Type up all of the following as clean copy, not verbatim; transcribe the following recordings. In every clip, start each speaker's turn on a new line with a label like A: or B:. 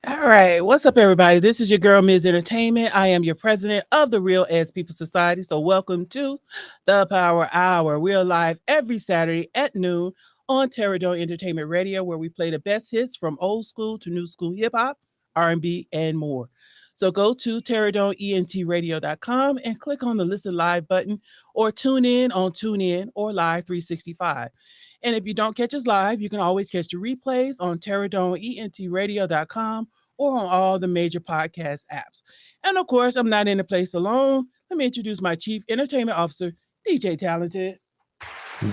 A: All right, what's up, everybody? This is your girl, Ms. Entertainment. I am your president of the Real As People Society. So, welcome to the Power Hour. We're live every Saturday at noon on Terradome Entertainment Radio, where we play the best hits from old school to new school hip hop, R&B, and more. So, go to terradomeentradio.com and click on the Listen Live button, or tune in on TuneIn or Live 365. And if you don't catch us live, you can always catch the replays on terradomeentradio.com or on all the major podcast apps. And of course, I'm not in the place alone. Let me introduce my Chief Entertainment Officer, DJ Talented.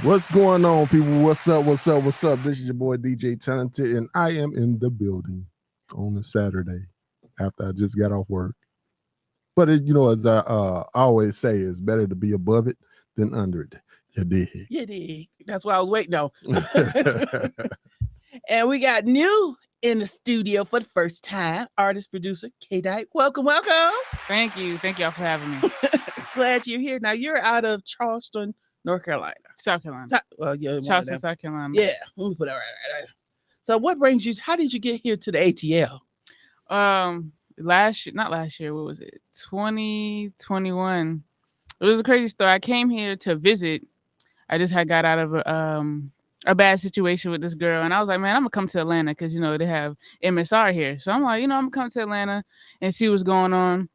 B: What's going on, people? What's up? What's up? What's up? This is your boy DJ Talented, and I am in the building on a Saturday after I just got off work. But as I always say, it's better to be above it than under it. You dig?
A: You dig. That's why I was waiting on. And we got new in the studio for the first time, artist producer KDike. Welcome, welcome.
C: Thank you. Thank y'all for having me.
A: Glad you're here. Now you're out of Charleston, North Carolina.
C: South Carolina.
A: Well, yeah,
C: Charleston, South Carolina.
A: Yeah, let me put that right. So, what brings you? How did you get here to the ATL?
C: Not last year. What was it? 2021. It was a crazy story. I came here to visit. I just had got out of a bad situation with this girl, and I was like, man, I'm gonna come to Atlanta because they have MSR here. So I'm like, I'm gonna come to Atlanta and see what's going on.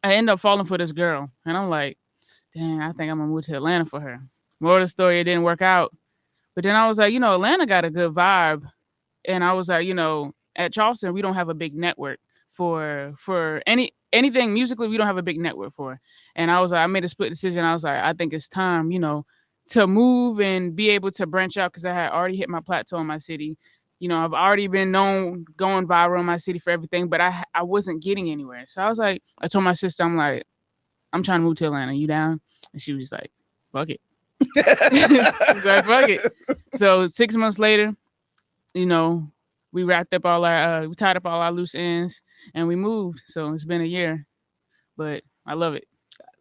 C: I end up falling for this girl, and I'm like, dang, I think I'm gonna move to Atlanta for her. More of the story, it didn't work out. But then I was like, Atlanta got a good vibe. And I was like, at Charleston, we don't have a big network for anything musically. We don't have a big network for. And I was like, I made a split decision. I was like, I think it's time, to move and be able to branch out because I had already hit my plateau in my city. I've already been known going viral in my city for everything, but I wasn't getting anywhere. So I was like, I told my sister, I'm like, I'm trying to move to Atlanta. You down? And she was like, fuck it. She's like, fuck it. So 6 months later, we wrapped up we tied up all our loose ends and we moved. So it's been a year, but I love it.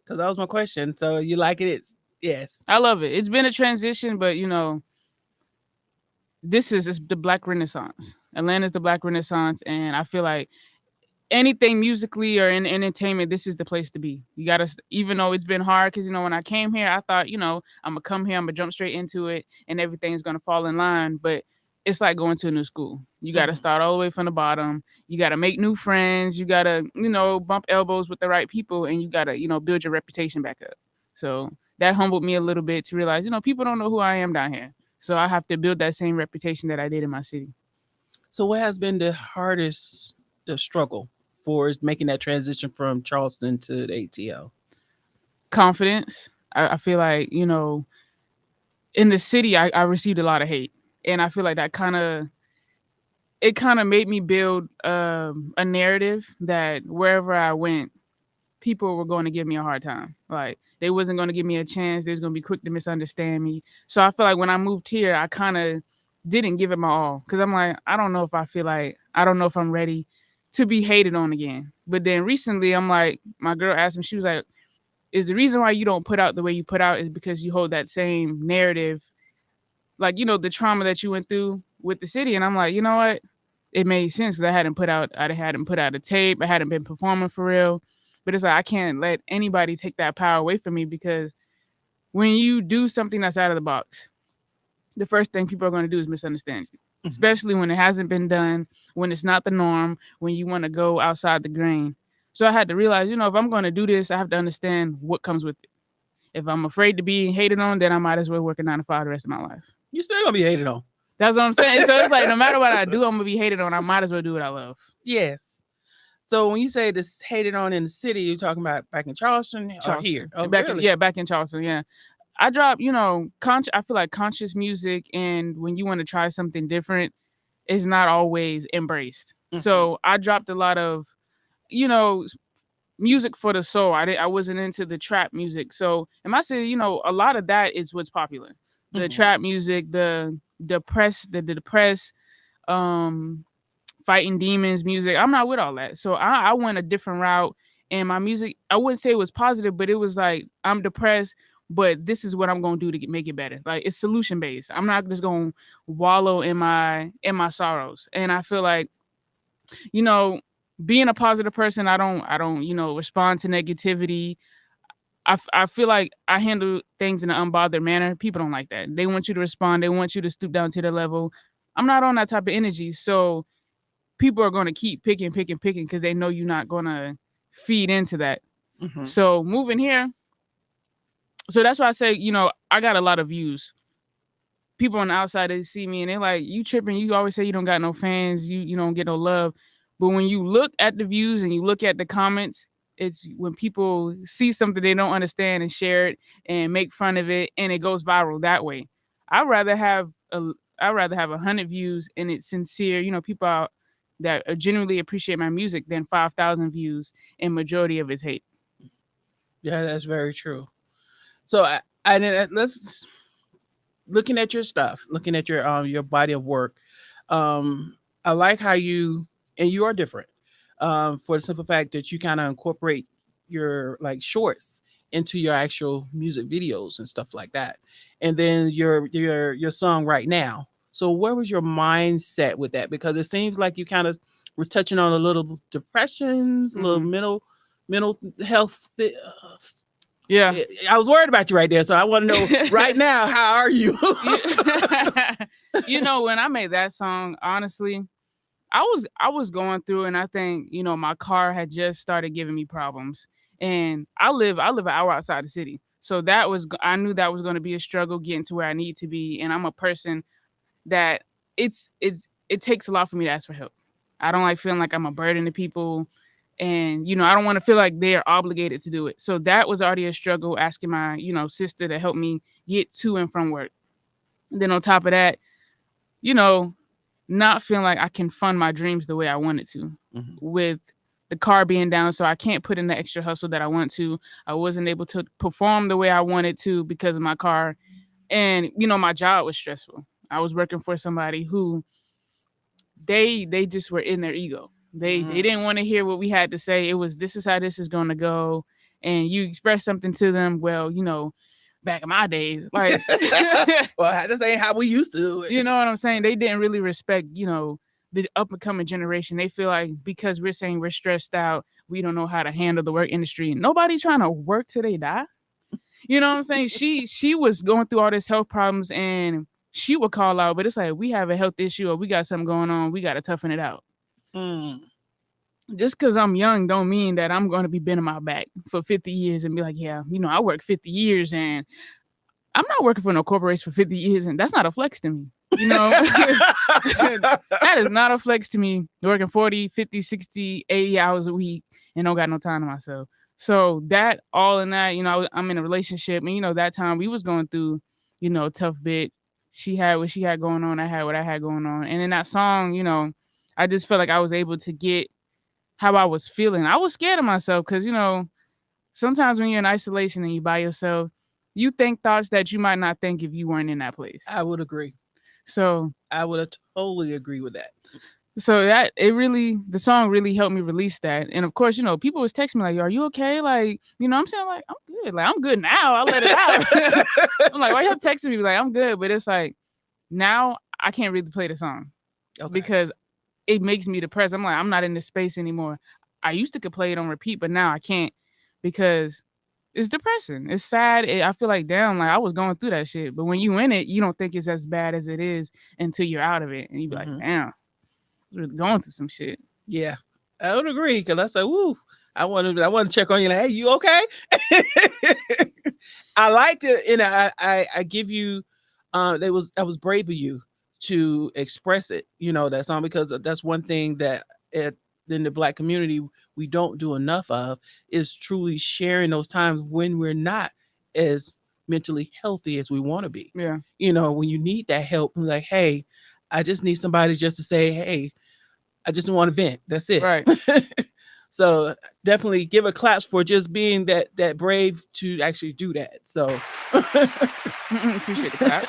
A: Because that was my question. So you like it? It's yes.
C: I love it. It's been a transition, but this is the Black Renaissance. Atlanta's the Black Renaissance. And I feel like anything musically or in entertainment, this is the place to be. You got to, even though it's been hard, because, when I came here, I thought, I'm going to come here, I'm going to jump straight into it and everything's going to fall in line. But it's like going to a new school. You got to start all the way from the bottom. You got to make new friends. You got to, bump elbows with the right people, and you got to, build your reputation back up. So that humbled me a little bit to realize, people don't know who I am down here. So I have to build that same reputation that I did in my city.
A: So what has been the hardest struggle for making that transition from Charleston to the ATL?
C: Confidence. I feel like, in the city, I received a lot of hate. And I feel like that kind of made me build a narrative that wherever I went, people were going to give me a hard time. Like, they wasn't going to give me a chance. They was going to be quick to misunderstand me. So I feel like when I moved here, I kind of didn't give it my all. Because I'm like, I don't know if I'm ready to be hated on again. But then recently, I'm like, my girl asked me, she was like, is the reason why you don't put out the way you put out is because you hold that same narrative, like, the trauma that you went through with the city. And I'm like, you know what? It made sense because I hadn't put out a tape. I hadn't been performing for real. But it's like, I can't let anybody take that power away from me, because when you do something that's out of the box, the first thing people are going to do is misunderstand you, especially when it hasn't been done, when it's not the norm, when you want to go outside the grain. So I had to realize, if I'm going to do this, I have to understand what comes with it. If I'm afraid to be hated on, then I might as well work a 9 to 5 the rest of my life.
A: You're still going to be hated on.
C: That's what I'm saying. So it's like, no matter what I do, I'm going to be hated on. I might as well do what I love.
A: Yes. So when you say this hated on in the city, you're talking about back in Charleston or here?
C: Oh, really? Back in Charleston, yeah. I drop, I feel like conscious music, and when you want to try something different, it's not always embraced. Mm-hmm. So I dropped a lot of, music for the soul. I wasn't into the trap music. So in my city, a lot of that is what's popular. The trap music, the depressed, fighting demons music. I'm not with all that. So I went a different route, and my music, I wouldn't say it was positive, but it was like, I'm depressed, but this is what I'm going to do to make it better. Like, it's solution based. I'm not just going to wallow in my sorrows. And I feel like you know, being a positive person, I don't, respond to negativity. I feel like I handle things in an unbothered manner. People don't like that. They want you to respond. They want you to stoop down to their level. I'm not on that type of energy. So people are going to keep picking, picking, picking because they know you're not going to feed into that.
A: Hmm.
C: So moving here, so that's why I say, I got a lot of views. People on the outside, they see me and they're like, "You tripping? You always say you don't got no fans. You don't get no love." But when you look at the views and you look at the comments, it's when people see something they don't understand and share it and make fun of it, and it goes viral that way. I'd rather have a I'd rather have 100 views and it's sincere. People out that genuinely appreciate my music than 5,000 views and majority of it's hate.
A: Yeah, that's very true. So I then let's looking at your stuff, looking at your body of work. Um, I like how you and you are different. For the simple fact that you kind of incorporate your like shorts into your actual music videos and stuff like that. And then your song right now. So where was your mindset with that? Because it seems like you kind of was touching on a little depressions, a little
C: Hmm.
A: mental health
C: Yeah.
A: I was worried about you right there, so I want to know right now, how are you?
C: you, when I made that song, honestly, I was going through, and I think my car had just started giving me problems, and I live an hour outside the city, so I knew that was going to be a struggle getting to where I need to be, and I'm a person that it takes a lot for me to ask for help. I don't like feeling like I'm a burden to people, and I don't want to feel like they are obligated to do it. So that was already a struggle asking my sister to help me get to and from work. And then on top of that, you know, not feeling like I can fund my dreams the way I wanted to
A: Mhm.
C: with the car being down. So I can't put in the extra hustle that I want to. I wasn't able to perform the way I wanted to because of my car. And, my job was stressful. I was working for somebody who they just were in their ego. They
A: Mm.
C: didn't want to hear what we had to say. It was, this is how this is going to go. And you express something to them, well, back in my days, like
A: Well, this ain't how we used to do it.
C: you know what I'm saying? They didn't really respect, the up and coming generation. They feel like because we're saying we're stressed out, we don't know how to handle the work industry. Nobody's trying to work till they die. You know what I'm saying? She was going through all this health problems and she would call out, but it's like we have a health issue or we got something going on, we gotta toughen it out.
A: Mm.
C: Just because I'm young don't mean that I'm gonna be bending my back for 50 years and be like, yeah, I work 50 years and I'm not working for no corporation for 50 years, and that's not a flex to me. That is not a flex to me. Working 40, 50, 60, 80 hours a week and don't got no time to myself. So that all in that, I'm in a relationship and that time we was going through, a tough bit. She had what she had going on, I had what I had going on. And in that song, I just felt like I was able to get how I was feeling. I was scared of myself because, sometimes when you're in isolation and you by yourself, you think thoughts that you might not think if you weren't in that place.
A: I would agree.
C: So
A: I would totally agree with that.
C: that the song really helped me release that. And of course, people was texting me like, "Are you okay?" Like, I'm saying like, "I'm good." Like, I'm good now. I let it out. I'm like, why y'all texting me? Like, I'm good. But it's like now I can't really play the song
A: Okay.
C: because it makes me depressed. I'm like, I'm not in this space anymore. I used to could play it on repeat, but now I can't because it's depressing. It's sad. I feel like damn, like I was going through that shit. But when you in it, you don't think it's as bad as it is until you're out of it, and you be like,
A: Hmm.
C: damn, I was really going through some shit.
A: Yeah, I would agree because I said, "Woo." I want to check on you. Like, hey, you okay? I liked it, and I give you. That was brave of you to express it. That song because that's one thing that at in the Black community we don't do enough of is truly sharing those times when we're not as mentally healthy as we want to be.
C: Yeah,
A: When you need that help, like, hey, I just need somebody just to say, hey, I just want to vent. That's it.
C: right.
A: So definitely give a claps for just being that brave to actually do that. So
C: Appreciate the clap.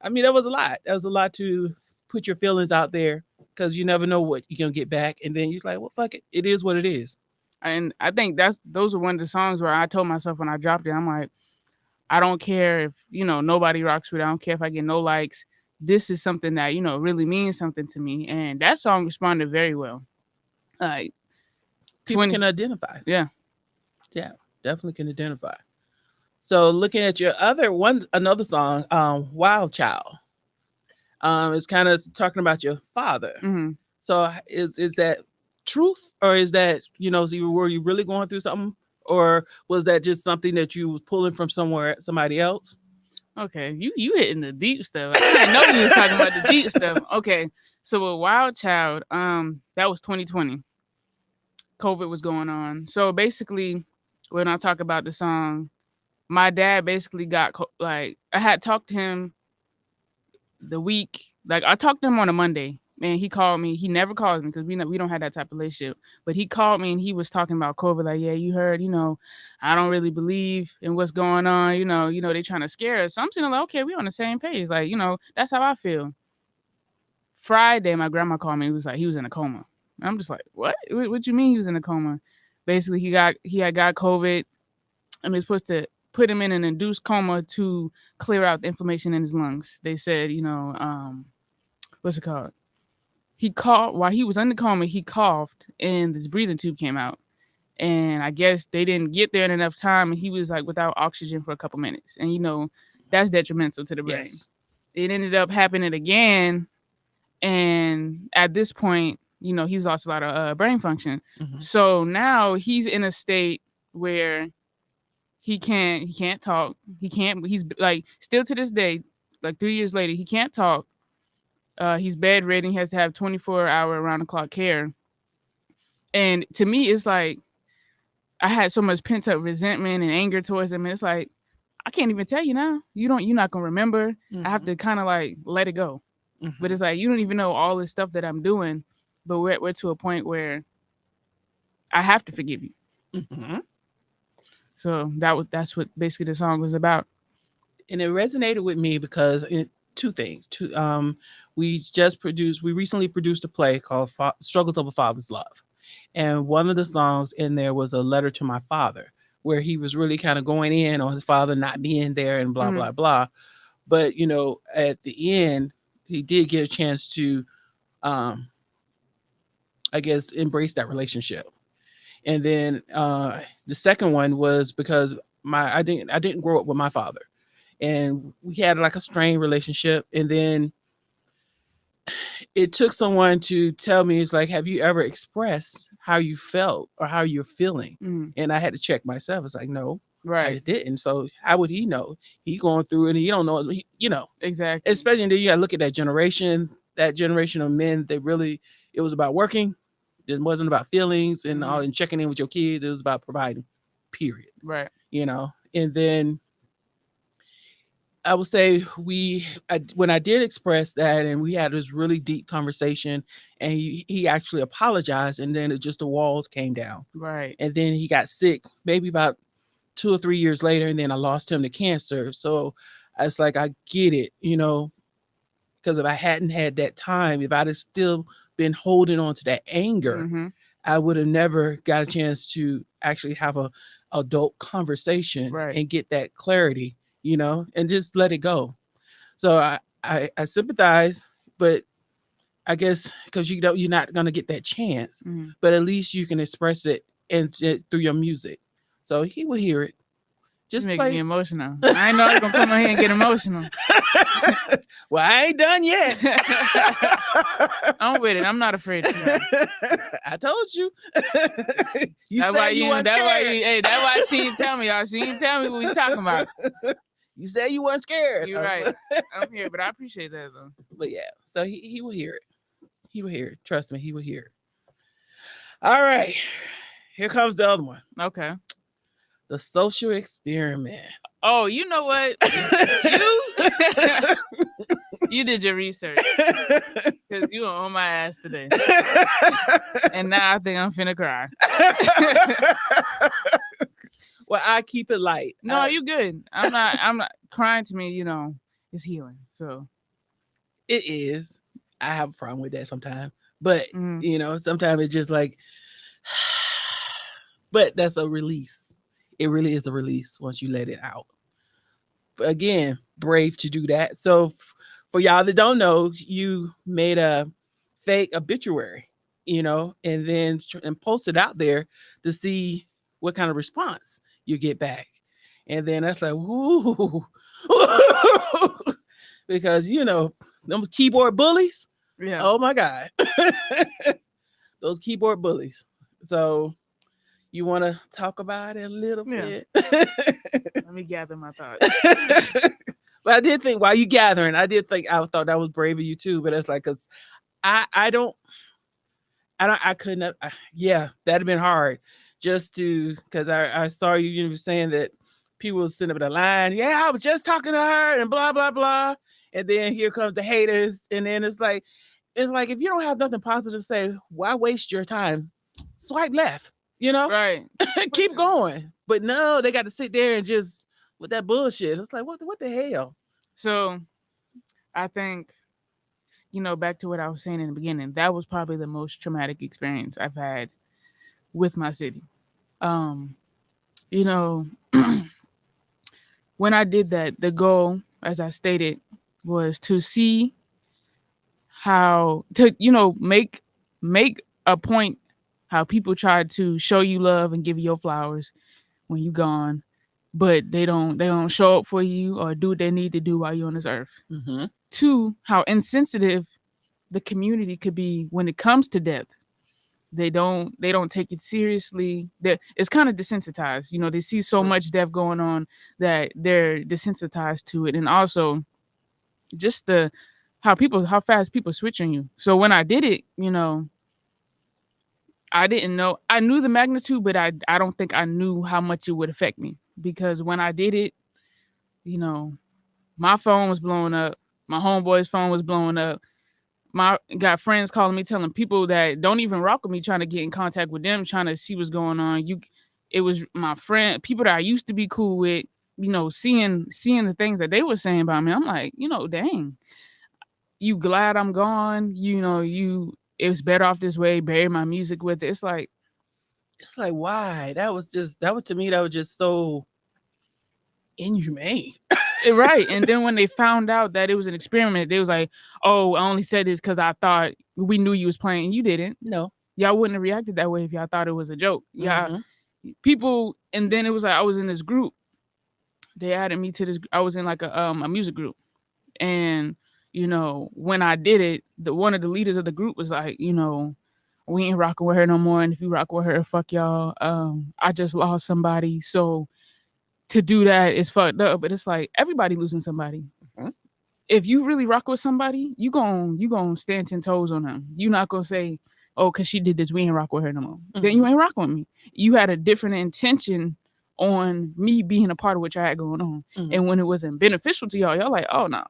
A: I mean, that was a lot. That was a lot to put your feelings out there because you never know what you're gonna get back, and then you're like, well, fuck it. It is what it is.
C: And I think those are one of the songs where I told myself when I dropped it, I'm like, I don't care if nobody rocks with it. I don't care if I get no likes. this is something that, really means something to me. And that song responded very well. Like
A: People
C: 20,
A: can identify.
C: yeah.
A: Yeah, definitely can identify. So looking at your another song, Wild Child, is kind of talking about your father.
C: Hmm.
A: So is that truth, or is that, were you really going through something, or was that just something that you was pulling from somebody else?
C: Okay, you hitting the deep stuff. I didn't know we was talking about the deep stuff. Okay, so with Wild Child, that was 2020. COVID was going on. So basically, when I talk about the song, my dad basically got like I had talked to him the week. Like I talked to him on a Monday. Man, he called me. He never calls me because we don't have that type of relationship. But he called me and he was talking about COVID. Like, yeah, you heard, I don't really believe in what's going on. They trying to scare us. So I'm saying like, okay, we on the same page. Like, that's how I feel. Friday, my grandma called me. It was like he was in a coma. I'm just like, what? What you mean he was in a coma? Basically, he had got COVID, and they're supposed to put him in an induced coma to clear out the inflammation in his lungs. They said, what's it called? He coughed while he was in the coma. He coughed, and this breathing tube came out. And I guess they didn't get there in enough time, and he was like without oxygen for a couple minutes. And that's detrimental to the brain.
A: Yes.
C: It ended up happening again, and at this point, he's lost a lot of brain function.
A: Mm-hmm.
C: So now he's in a state where he can't talk. He's like still to this day, like 3 years later, he can't talk. He's bedridden. He has to have 24-hour around the clock care. And to me, it's like I had so much pent up resentment and anger towards him. And it's like I can't even tell you now. You're not gonna remember.
A: Mm-hmm.
C: I have to kind of like let it go.
A: Mm-hmm.
C: But it's like you don't even know all this stuff that I'm doing. But we're to a point where I have to forgive you.
A: Mm-hmm.
C: So that's what basically the song was about.
A: And it resonated with me because two things. We recently produced a play called Struggles of a Father's Love. And one of the songs in there was a letter to my father, where he was really kind of going in on his father not being there and blah,
C: Mhm.
A: blah, blah. But, at the end, he did get a chance to, I guess, embrace that relationship. And then the second one was because I didn't grow up with my father, and we had like a strained relationship. And then it took someone to tell me, it's like, have you ever expressed how you felt or how you're feeling?
C: Mhm.
A: And I had to check myself. It's like, no, I
C: Right.
A: didn't. So how would he know? He going through it, and you don't know,
C: Exactly.
A: especially then you got to look at that generation of men that really, it was about working. It wasn't about feelings and all,
C: Mhm.
A: and checking in with your kids. It was about providing, period.
C: Right.
A: And then I would say when I did express that, and we had this really deep conversation, and he actually apologized, and then the walls came down.
C: Right.
A: And then he got sick, maybe about 2 or 3 years later, and then I lost him to cancer. So it's like, I get it, because if I hadn't had that time, if I'd have still been holding on to that anger,
C: Hmm.
A: I would have never got a chance to actually have a adult conversation
C: Right.
A: and get that clarity, and just let it go. So I sympathize, but I guess because you're not gonna get that chance,
C: Hmm.
A: but at least you can express it through your music. So he will hear it.
C: You
A: Just
C: making me
A: play.
C: emotional. I ain't know I was gonna come on here and get emotional.
A: Well, I ain't done yet.
C: I'm with it. I'm not afraid to try.
A: I told you. You
C: That's
A: said
C: why
A: you weren't
C: that's why
A: scared.
C: hey, that's why she didn't tell me, y'all. She didn't tell me what we was talking about.
A: You said you weren't scared.
C: You're right. I'm here, but I appreciate that though.
A: But yeah, so he will hear it. He will hear it. Trust me, he will hear it. All right. Here comes the other one.
C: Okay.
A: The social experiment.
C: Oh, you know what? You did your research because you were on my ass today, and now I think I'm finna cry.
A: Well, I keep it light.
C: No, you good. I'm not crying. To me, it's healing. So
A: It is. I have a problem with that sometimes, but
C: mhm.
A: sometimes it's just like, but that's a release. It really is a release once you let it out. But again, brave to do that. So For y'all that don't know, you made a fake obituary, and then and post it out there to see what kind of response you get back. And then that's like, whoo, because them keyboard bullies.
C: Yeah.
A: Oh my God, those keyboard bullies. So you want to talk about it a little
C: Yeah.
A: bit?
C: Let me gather my thoughts.
A: But I did think while you gathering, I thought that was brave of you too. But it's like, cause I couldn't have, yeah, that'd have been hard just to, cause I saw you were saying that people were sitting up in the line. Yeah, I was just talking to her and blah, blah, blah. And then here comes the haters. And then it's like, if you don't have nothing positive to say, why waste your time? Swipe left,
C: Right.
A: keep going. But no, they got to sit there and just with that bullshit. It's like, what the hell?
C: So I think, back to what I was saying in the beginning, that was probably the most traumatic experience I've had with my city. Um, you know, when I did that, the goal, as I stated, was to see how to, make a point how people try to show you love and give you your flowers when you're gone, but they don't show up for you or do what they need to do while you're on this earth.
A: Mm-hmm.
C: Two, how insensitive the community could be when it comes to death. They don't take it seriously. It's kind of desensitized. They see so much death going on that they're desensitized to it, and also just the how fast people switch on you. So when I did it, I didn't know. I knew the magnitude, but I don't think I knew how much it would affect me, because when I did it, you know, my phone was blowing up. My homeboy's phone was blowing up. My got friends calling me, telling people that don't even rock with me, trying to get in contact with them, trying to see what's going on. It was my friend, people that I used to be cool with, seeing the things that they were saying about me. I'm like, dang, you glad I'm gone? It was better off this way. Bury my music with it.
A: It's like, why? That was to me, that was just so inhumane.
C: Right. And then when they found out that it was an experiment, they was like, "Oh, I only said this because I thought we knew you was playing. You didn't.
A: No.
C: Y'all wouldn't have reacted that way if y'all thought it was a joke. Yeah,
A: Mhm.
C: people." And then it was like I was in this group. They added me to this. I was in like a music group, and when I did it, one of the leaders of the group was like, we ain't rocking with her no more, and if you rock with her, fuck y'all. I just lost somebody, so to do that is fucked up. But it's like everybody losing somebody.
A: Mhm.
C: If you really rock with somebody, you gonna stand 10 toes on them. You not gonna say, "Oh, cause she did this, we ain't rock with her no more." Then you
A: Mhm.
C: ain't rock with me. You had a different intention on me being a part of what y'all had going on,
A: Mhm.
C: and when it wasn't beneficial to y'all like, "Oh no,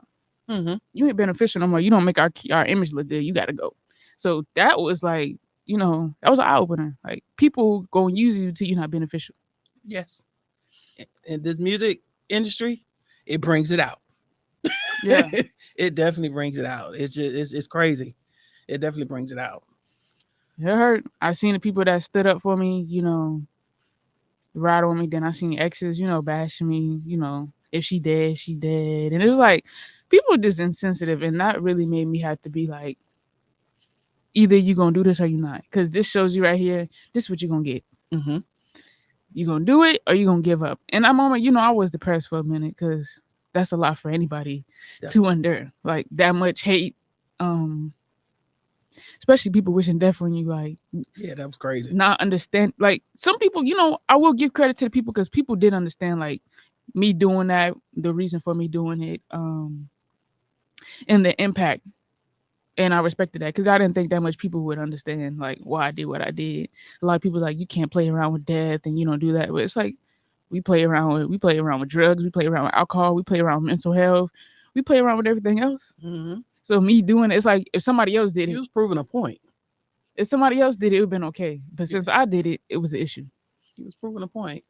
A: Mhm.
C: you ain't beneficial no more. You don't make our image look good. You got to go." So that was like, that was an eye opener. Like people gonna use you till you're not beneficial.
A: Yes. In this music industry, it brings it out.
C: Yeah.
A: It definitely brings it out. It's crazy. It definitely brings it out.
C: It hurt. I seen the people that stood up for me, ride on me. Then I seen exes, bashing me, if she dead, she dead. And it was like, people just insensitive. And that really made me have to be like, either you gonna do this or you not. Because this shows you right here, this is what you're gonna get.
A: Mm-hmm.
C: You gonna do it or you gonna give up. And that moment, I was depressed for a minute, because that's a lot for anybody to endure. Like that much hate. Especially people wishing death on you, like
A: Yeah, that was crazy.
C: not understand. Like some people, I will give credit to the people, because people did understand like me doing that, the reason for me doing it, and the impact. And I respected that, because I didn't think that much people would understand like why I did what I did. A lot of people like, you can't play around with death and you don't do that. But it's like we play around with drugs, we play around with alcohol, we play around with mental health, we play around with everything else.
A: Mm-hmm.
C: So me doing it's like if somebody else did
A: He
C: it,
A: was proving a point.
C: if somebody else did it, it would have been okay. But since I did it, it was an issue.
A: He was proving a point.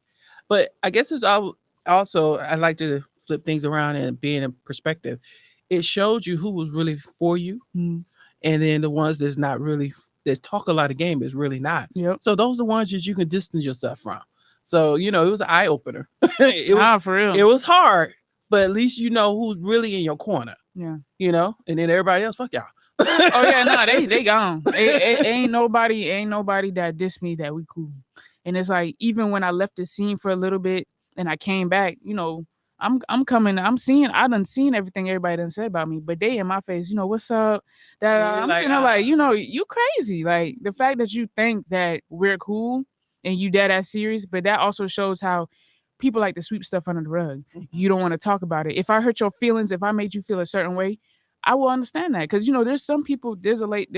A: But I guess it's all also, I like to flip things around and be in a perspective. It showed you who was really for you,
C: Mm.
A: and then the ones that's not really, that talk a lot of game is really not.
C: Yep.
A: So those are the ones that you can distance yourself from. So it was an eye opener. it was
C: For real.
A: it was hard, but at least you know who's really in your corner.
C: Yeah.
A: And then everybody else, fuck y'all.
C: Oh yeah, no, they gone. Ain't nobody that dissed me that we cool. And it's like even when I left the scene for a little bit and I came back, I'm coming. I done seen everything everybody done said about me, but they in my face, what's up? That
A: And you're
C: I'm
A: like,
C: sitting here like, you crazy. Like the fact that you think that we're cool and you dead ass serious, but that also shows how people like to sweep stuff under the rug. You don't want to talk about it. If I hurt your feelings, if I made you feel a certain way, I will understand that because there's some people. There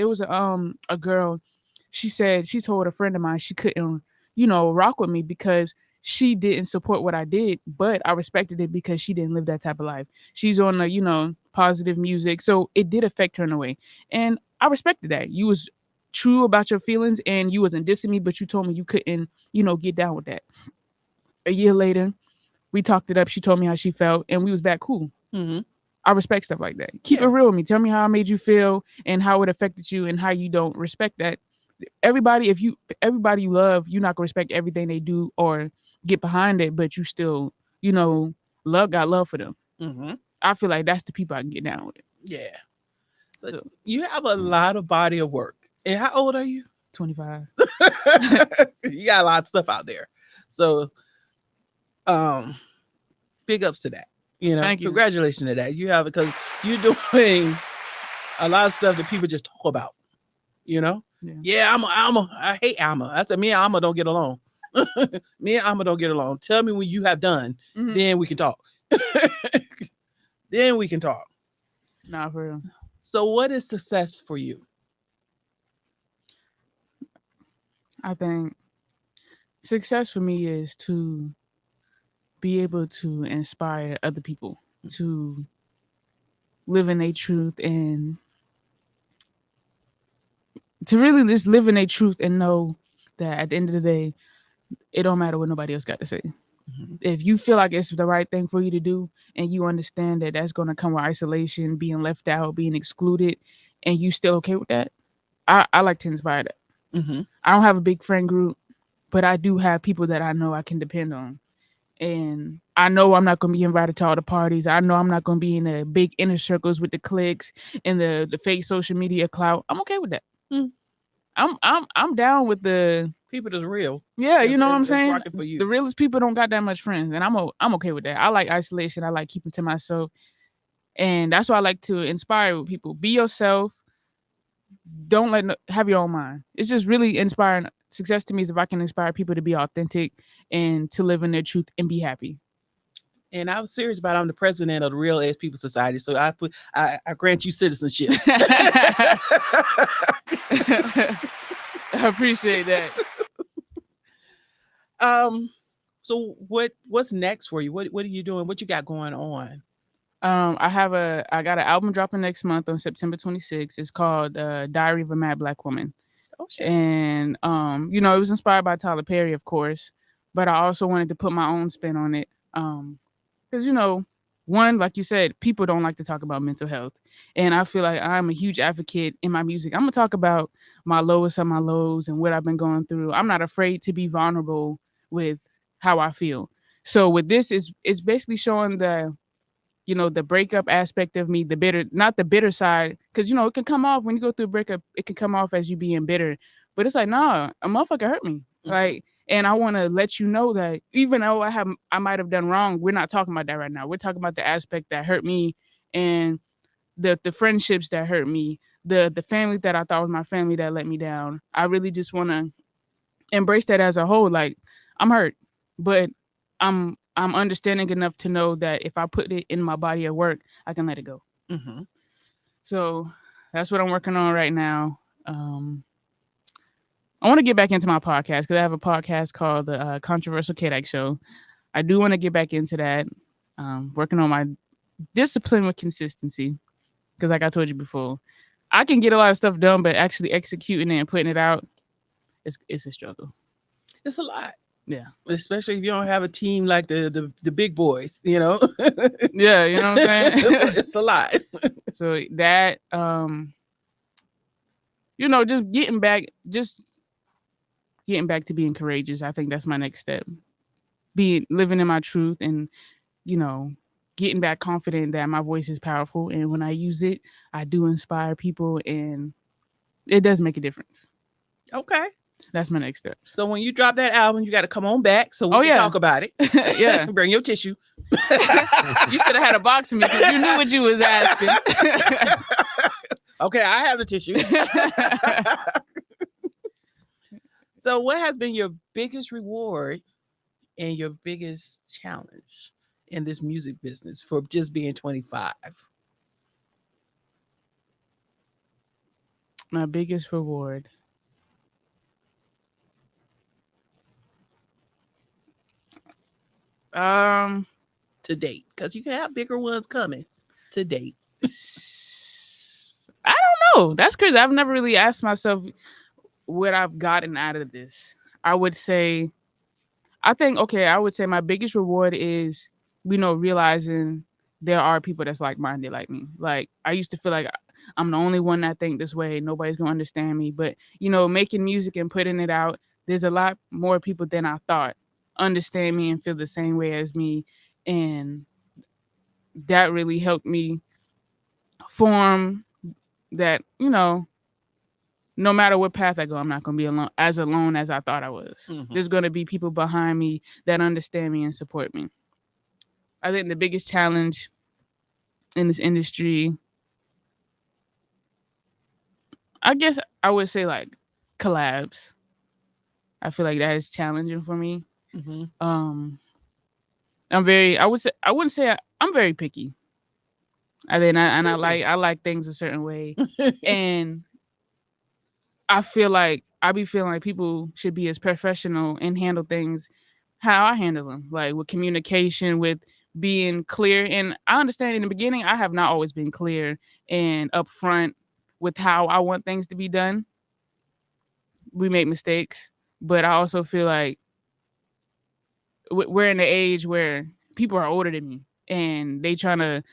C: was a girl. She said she told a friend of mine she couldn't rock with me because she didn't support what I did, but I respected it because she didn't live that type of life. She's on the positive music, so it did affect her in a way, and I respected that. You was true about your feelings and you wasn't dissing me, but you told me you couldn't get down with that. A year later, we talked it up. She told me how she felt, and we was back cool.
A: mm-hmm.
C: I respect stuff like that. Keep it
A: Yeah.
C: real with me. Tell me how I made you feel and how it affected you and how you don't respect that. Everybody you love, you're not gonna respect everything they do or get behind it, but you still, got love for them.
A: Mm-hmm.
C: I feel like that's the people I can get down with.
A: Yeah. But
C: So,
A: you have a lot of body of work. And how old are you?
C: 25.
A: You got a lot of stuff out there. So um big ups to that.
C: Thank you.
A: Congratulations to that. You have because you're doing a lot of stuff that people just talk about. Yeah, I hate Alma. I said me and Alma don't get along. Me and Alma don't get along. Tell me when you have done,
C: Mhm.
A: then we can talk. Then we can talk.
C: Nah, for real.
A: So what is success for you?
C: I think success for me is to be able to inspire other people to live in their truth and to really just live in their truth and know that at the end of the day, it don't matter what nobody else got to say.
A: Mhm.
C: If you feel like it's the right thing for you to do and you understand that that's going to come with isolation, being left out, being excluded, and you still okay with that, I like to inspire that.
A: Mm-hmm.
C: I don't have a big friend group, but I do have people that I know I can depend on. And I know I'm not going to be invited to all the parties. I know I'm not going to be in the big inner circles with the cliques and the fake social media clout. I'm okay with that.
A: Mm.
C: I'm down with the
A: People that's real.
C: yeah, you know what I'm
A: It's
C: saying?
A: rocking for you.
C: The realest people don't got that much friends, and I'm okay with that. I like isolation. I like keeping to myself, and that's why I like to inspire people. Be yourself. Don't have your own mind. It's just really inspiring. Success to me is if I can inspire people to be authentic and to live in their truth and be happy.
A: And I was serious about I'm the president of the Real Ass People Society. So I grant you citizenship.
C: I appreciate that.
A: So what's next for you? What are you doing? What you got going on?
C: I got an album dropping next month on September 26th. It's called Diary of a Mad Black Woman.
A: Oh shit.
C: And it was inspired by Tyler Perry, of course, but I also wanted to put my own spin on it. Because one, like you said, people don't like to talk about mental health, and I feel like I'm a huge advocate in my music. I'm gonna talk about my lowest of my lows and what I've been going through. I'm not afraid to be vulnerable with how I feel. So with this, it's basically showing the breakup aspect of me, the bitter, not the bitter side, because it can come off when you go through a breakup, it can come off as you being bitter, but it's like, nah, a motherfucker hurt me, like, and I want to let you know that even though I might have done wrong, we're not talking about that right now. We're talking about the aspect that hurt me and the friendships that hurt me, the family that I thought was my family that let me down. I really just want to embrace that as a whole. Like, I'm hurt, but I'm understanding enough to know that if I put it in my body of work, I can let it go.
A: Mm-hmm.
C: So that's what I'm working on right now. I want to get back into my podcast because I have a podcast called the Controversial KDike Show. I do want to get back into that. Working on my discipline with consistency because, like I told you before, I can get a lot of stuff done, but actually executing it and putting it out, it's a struggle.
A: It's a lot.
C: Yeah.
A: Especially if you don't have a team like the big boys,
C: Yeah, you know what I'm saying?
A: it's a lot.
C: So that just getting back to being courageous. I think that's my next step. Living in my truth and, you know, getting back confident that my voice is powerful, and when I use it, I do inspire people, and it does make a difference.
A: Okay.
C: That's my next steps.
A: So when you drop that album, you got to come on back so we
C: Oh,
A: can
C: yeah.
A: talk about it.
C: Yeah.
A: Bring your tissue.
C: You should have had a box of me because you knew what you was asking.
A: Okay, I have the tissue. So what has been your biggest reward and your biggest challenge in this music business for just being 25?
C: My biggest reward.
A: To date, because you can have bigger ones coming to date.
C: I don't know. That's crazy. I've never really asked myself what I've gotten out of this. I would say, I would say my biggest reward is, realizing there are people that's like-minded like me. Like, I used to feel like I'm the only one that think this way. Nobody's going to understand me. But, making music and putting it out, there's a lot more people than I thought understand me and feel the same way as me. And that really helped me form that, no matter what path I go, I'm not going to be alone as I thought I was.
A: Mhm.
C: There's going to be people behind me that understand me and support me. I think the biggest challenge in this industry, I guess I would say like collabs. I feel like that is challenging for me.
A: Mhm.
C: I wouldn't say I'm very picky. I like things a certain way. And I feel like I be feeling like people should be as professional and handle things how I handle them, like with communication, with being clear. And I understand in the beginning, I have not always been clear and upfront with how I want things to be done. We make mistakes, but I also feel like we're in the age where people are older than me and they trying to,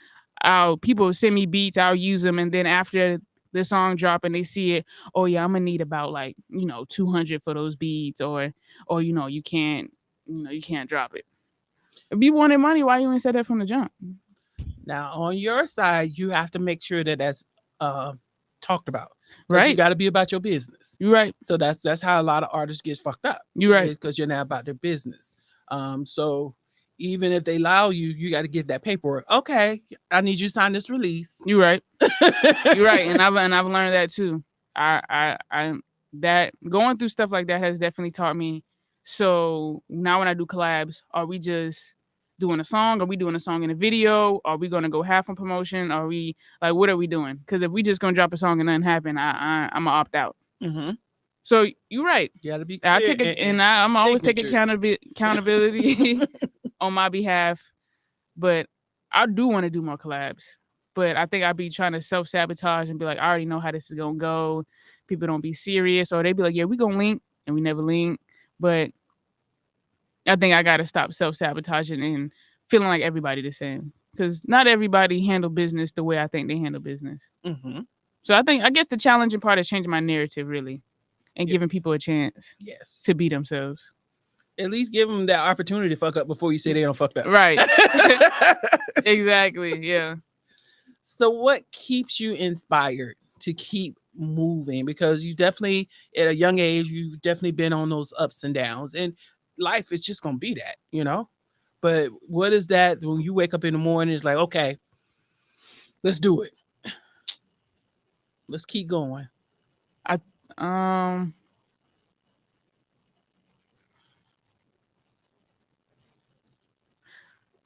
C: people send me beats, I'll use them. And then after the song drop and they see it, oh yeah, I'm gonna need about 200 for those beats, or you can't drop it. If you wanted money, why you ain't said that from the jump?
A: Now, on your side, you have to make sure that that's talked about. 'Cause you
C: Right.
A: got to be about your business.
C: You're right.
A: So that's how a lot of artists get fucked up.
C: You're right.
A: Because you're not about their business. So even if they allow you, you got to get that paperwork. Okay, I need you to sign this release.
C: You're right. You're right. And I've learned that too. I that going through stuff like that has definitely taught me. So now when I do collabs, are we just doing a song? Are we doing a song in a video? Are we gonna go half on promotion? Are we like, what are we doing? Because if we just gonna drop a song and nothing happen, I'm gonna opt out.
A: Mm-hmm.
C: So you're right.
A: You got to be clear.
C: I'm always take
A: signatures.
C: accountability on my behalf. But I do want to do more collabs. But I think I'd be trying to self-sabotage and be like, I already know how this is gonna go. People don't be serious, or they be like, yeah, we gonna link, and we never link. But I think I gotta stop self-sabotaging and feeling like everybody the same, because not everybody handle business the way I think they handle business.
A: Mm-hmm.
C: So I guess the challenging part is changing my narrative really, and giving people a chance
A: Yes.
C: to be themselves.
A: At least give them that opportunity to fuck up before you say they don't fucked up.
C: Right. Exactly. Yeah.
A: So what keeps you inspired to keep moving? Because you definitely, at a young age, you've definitely been on those ups and downs, and life is just gonna be that. But what is that when you wake up in the morning? It's like, okay, let's do it. Let's keep going.
C: Um.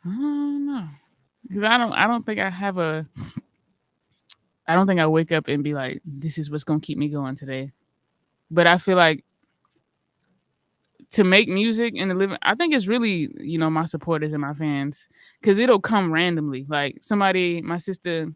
C: I don't know, because I don't think I have a. I don't think I wake up and be like, this is what's gonna keep me going today. But I feel like to make music and to live, I think it's really, my supporters and my fans, because it'll come randomly. Like my sister,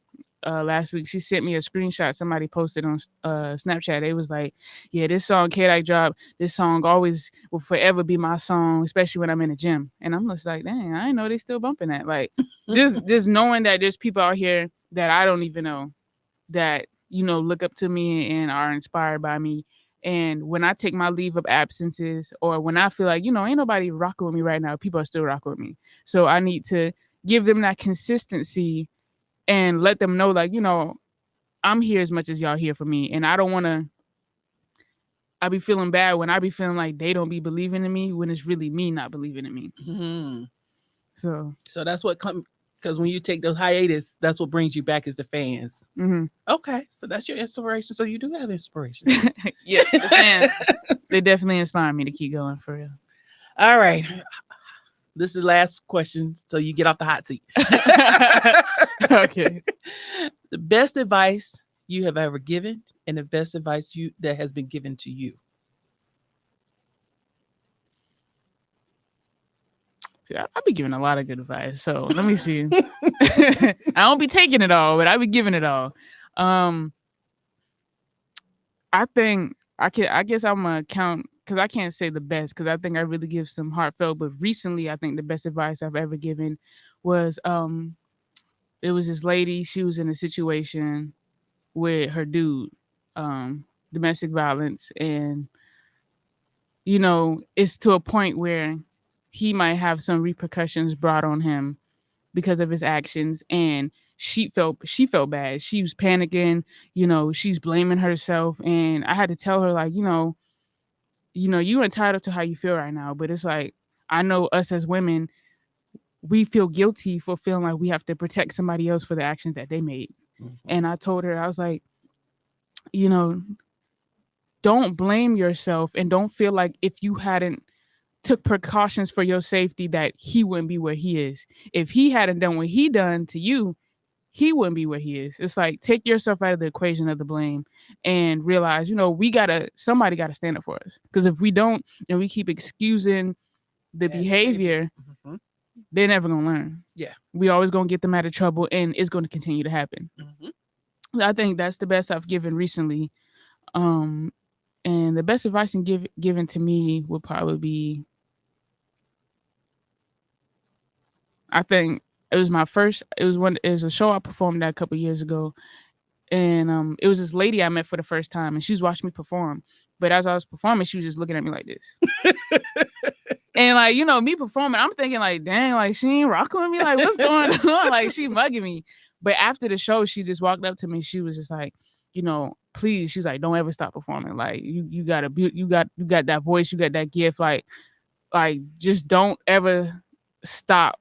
C: last week, she sent me a screenshot somebody posted on Snapchat. It was like, yeah, this song KDike dropped. This song always will forever be my song, especially when I'm in the gym. And I'm just like, dang, I didn't know they still bumping that. Like, just knowing that there's people out here that I don't even know that look up to me and are inspired by me. And when I take my leave of absences, or when I feel like ain't nobody rocking with me right now, people are still rocking with me. So I need to give them that consistency and let them know, like, I'm here as much as y'all here for me. And I don't want to, I be feeling bad when I be feeling like they don't be believing in me when it's really me not believing in me.
A: Hmm.
C: So,
A: So that's what comes, because when you take those hiatus, that's what brings you back is the fans.
C: mhm.
A: Okay, so that's your inspiration. So you do have inspiration.
C: Yes, the fans, they definitely inspire me to keep going for real.
A: All right. This is the last question, so you get off the hot seat.
C: Okay.
A: The best advice you have ever given, and the best advice you that has been given to you.
C: See, I be giving a lot of good advice. So let me see. I don't be taking it all, but I be giving it all. Um, I think I can. I guess I'm gonna count because I can't say the best because I think I really give some heartfelt. But recently, I think the best advice I've ever given was it was this lady. She was in a situation with her dude, domestic violence, and it's to a point where he might have some repercussions brought on him because of his actions, and she felt bad. She was panicking, she's blaming herself, and I had to tell her, like, you entitled to how you feel right now, but it's like, I know us as women, we feel guilty for feeling like we have to protect somebody else for the actions that they made. And I told her, I was like, you know don't blame yourself, and don't feel like if you hadn't took precautions for your safety that he wouldn't be where he is. If he hadn't done what he done to you, he wouldn't be where he is. It's like, take yourself out of the equation of the blame and realize, somebody gotta stand up for us. Because if we don't, and we keep excusing the
A: Bad
C: behavior,
A: Mhm.
C: they're never gonna learn.
A: Yeah.
C: We always gonna get them out of trouble, and it's gonna continue to happen.
A: Mhm.
C: I think that's the best I've given recently. Um, and the best advice given to me would probably be, I think it was my first. It was a show I performed at a couple years ago, and it was this lady I met for the first time, and she was watching me perform. But as I was performing, she was just looking at me like this. And like, me performing, I'm thinking like, dang, like she ain't rocking with me. Like, what's going on? Like, she mugging me. But after the show, she just walked up to me. She was just like, please. She's like, don't ever stop performing. Like, you got that voice, you got that gift. Like just don't ever stop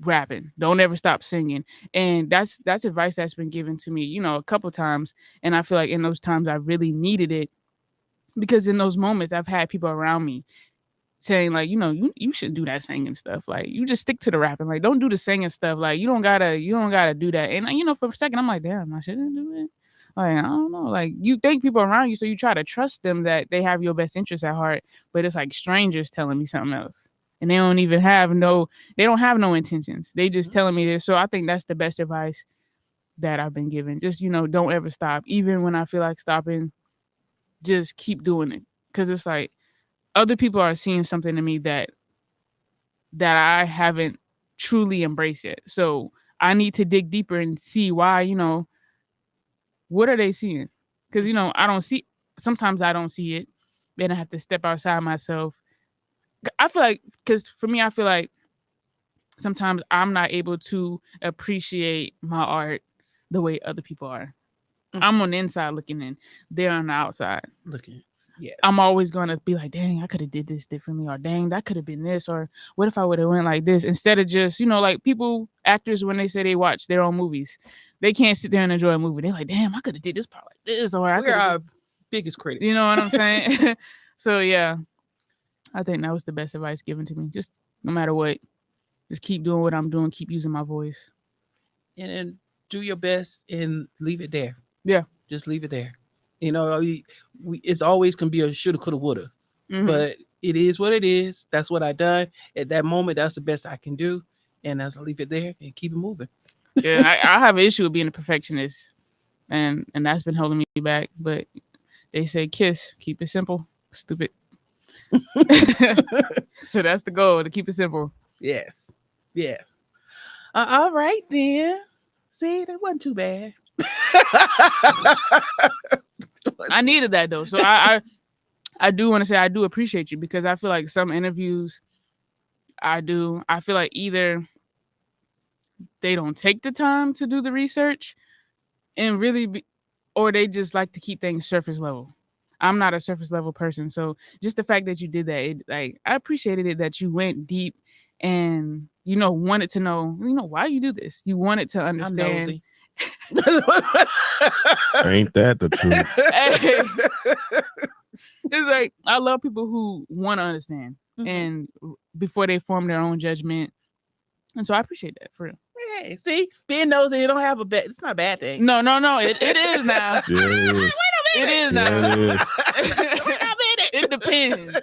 C: rapping. Don't ever stop singing. And that's advice that's been given to me, a couple times. And I feel like in those times I really needed it, because in those moments I've had people around me saying like, you shouldn't do that singing stuff. Like, you just stick to the rapping. Like, don't do the singing stuff. Like, you don't gotta do that. And for a second I'm like, damn, I shouldn't do it. Like, I don't know. Like, you think people around you, so you try to trust them that they have your best interests at heart, but it's like strangers telling me something else. And they don't have no intentions. They just telling me this. So I think that's the best advice that I've been given. Just, don't ever stop. Even when I feel like stopping, just keep doing it. Cause it's like, other people are seeing something in me that I haven't truly embraced yet. So I need to dig deeper and see why, what are they seeing? Because, I don't see, sometimes I don't see it. Then I have to step outside myself. I feel like, because for me, I feel like sometimes I'm not able to appreciate my art the way other people are. I'm on the inside looking in. They're on the outside
A: Looking. Yeah.
C: I'm always gonna be like, dang, I could have did this differently, or dang, that could have been this, or what if I would have went like this, instead of just, like actors, when they say they watch their own movies, they can't sit there and enjoy a movie. They're like, damn, I could have did this part like this, or I
A: We're
C: could.
A: our biggest critic.
C: You know what I'm saying? So yeah, I think that was the best advice given to me. Just no matter what, just keep doing what I'm doing, keep using my voice,
A: And then do your best and leave it there.
C: Yeah.
A: Just leave it there. It's always can be a shoulda, coulda, woulda.
C: Mhm.
A: But it is what it is. That's what I done at that moment. That's the best I can do, and I'll leave it there and keep it moving.
C: Yeah, I have an issue with being a perfectionist, and that's been holding me back. But they say, kiss, keep it simple, stupid. So that's the goal, to keep it simple.
A: Yes, yes. All right then. See, that wasn't too bad.
C: I needed that though, so I do want to say I do appreciate you, because I feel like some interviews I feel like either they don't take the time to do the research and really or they just like to keep things surface level. I'm not a surface level person, so just the fact that you did that, like I appreciated it that you went deep and wanted to know why you do this. You wanted to
A: I'm
C: understand.
A: nosy.
B: Ain't that the truth?
C: Hey, it's like I love people who want to understand and before they form their own judgment, and so I appreciate that for real.
A: Hey, see, being nosy, you don't have a bad. It's not a bad thing.
C: No, it is now.
B: Yeah, it is.
C: It is
B: Yeah,
C: now.
B: it is.
A: Wait a minute.
C: It depends.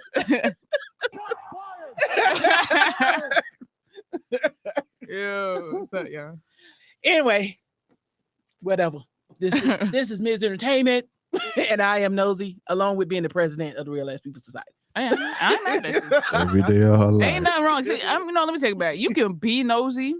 C: Yo, what's up, y'all?
A: Anyway, whatever. This is Ms. Entertainment, and I am nosy, along with being the president of the Real Ass People Society.
C: I'm mad at you.
B: Every day of her life.
C: Ain't nothing wrong. See, let me take it back. You can be nosy,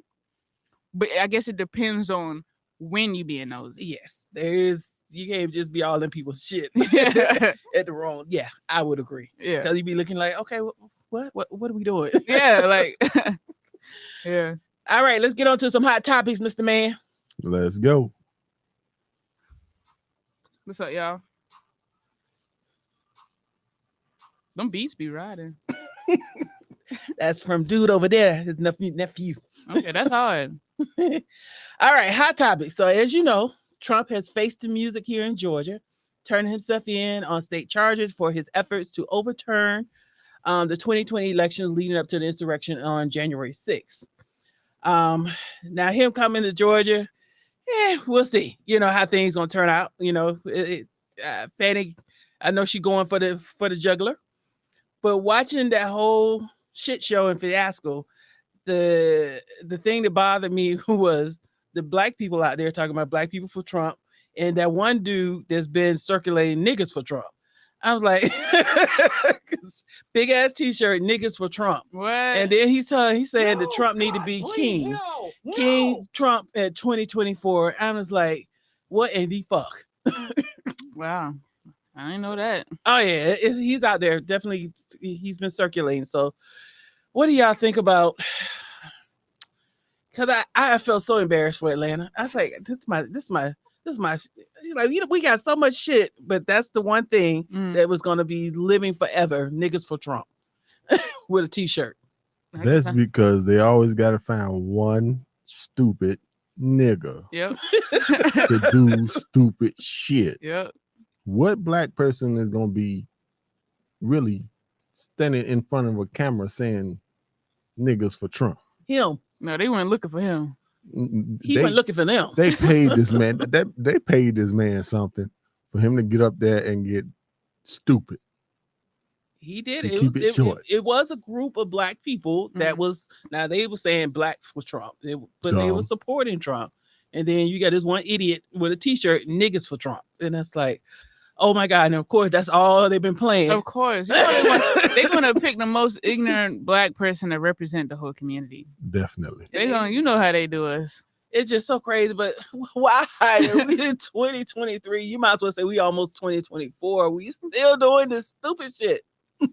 C: but I guess it depends on when you being nosy.
A: Yes, there is. You can't just be all in people's shit at the wrong. Yeah, I would agree.
C: Yeah,
A: because you be looking like, okay, what are we doing?
C: Yeah, like, yeah.
A: All right, let's get on to some hot topics, Mr. Man.
B: Let's go.
C: What's up, y'all? Them beats be riding.
A: That's from dude over there, his nephew.
C: Okay, that's hard.
A: All right, hot topic. So as you know, Trump has faced the music here in Georgia, turning himself in on state charges for his efforts to overturn the 2020 elections leading up to the insurrection on January 6th. Now him coming to Georgia, we'll see. How things gonna turn out. Fanny, I know she's going for the juggler, but watching that whole shit show and fiasco, the thing that bothered me was the black people out there talking about black people for Trump, and that one dude that's been circulating niggas for Trump. I was like, big ass T-shirt, niggas for Trump.
C: What?
A: And then he said that Trump need to be king, King Trump at 2024. I was like, what in the fuck?
C: Wow, I didn't know that.
A: Oh yeah, he's out there. Definitely, he's been circulating. So, what do y'all think about? Because I felt so embarrassed for Atlanta. I was like, this is my. Like, we got so much shit, but that's the one thing that was going to be living forever. Niggas for Trump with a T-shirt.
B: That's because they always got to find one stupid nigga to do stupid shit.
C: Yep.
B: What black person is going to be really standing in front of a camera saying niggas for Trump?
A: Him.
C: No, they weren't looking for him.
A: He wasn't looking for them.
B: They paid this man. They paid this man something for him to get up there and get stupid.
A: He did. It was a group of black people that was. Now they were saying black for Trump, but they were supporting Trump. And then you got this one idiot with a T-shirt, niggas for Trump, and that's like, oh my god! And of course, that's all they've been playing.
C: Of course, they're gonna pick the most ignorant black person to represent the whole community.
B: Definitely,
C: They're gonna, how they do us.
A: It's just so crazy, but why are we in 2023? You might as well say we almost 2024. We still doing this stupid shit.